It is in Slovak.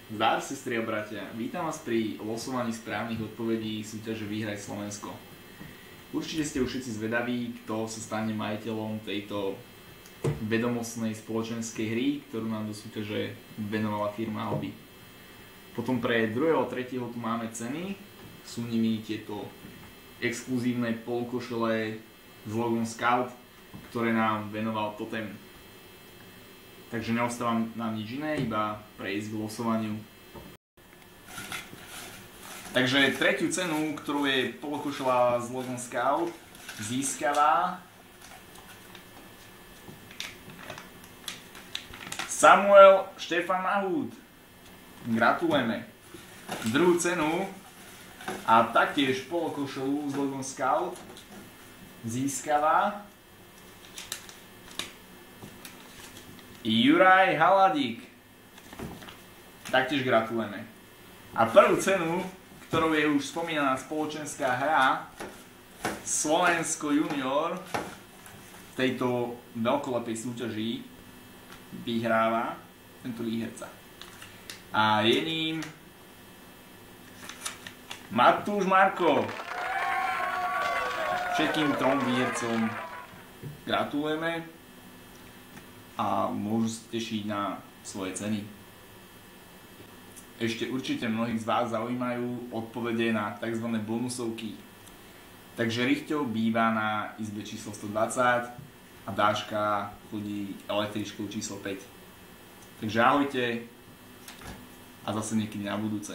Zdar, sestry a bratia, vítam vás pri losovaní správnych odpovedí súťaže Vyhraj Slovensko. Určite ste už všetci zvedaví, kto sa stane majiteľom tejto vedomostnej spoločenskej hry, ktorú nám do súťaže venovala firma Albi. Potom pre druhého a tretieho tu máme ceny, sú nimi tieto exkluzívne polokošele s logom Scout, ktoré nám venoval Totem. Takže neostáva nám nič iné, iba prejsť k losovaniu. Takže tretiu cenu, ktorú je polokošela s logom Scout, získava Samuel Štefan Mahút. Gratulujeme. Druhú cenu a taktiež polokošelu s logom Scout získava Juraj Haladík. Taktiež gratulujeme. A prvú cenu, ktorou je už spomínaná spoločenská hra Slovensko junior v tejto veľkolepej súťaži vyhráva tento výherca. A je ním Matúš Marko. Všetkým trom výhercom gratulujeme a môžu sa tešiť na svoje ceny. Ešte určite mnohých z vás zaujímajú odpovede na tzv. Bonusovky. Takže Riťo býva na izbe číslo 120 a Dáška chodí električkou číslo 5. Takže ahojte a zase niekedy na budúce.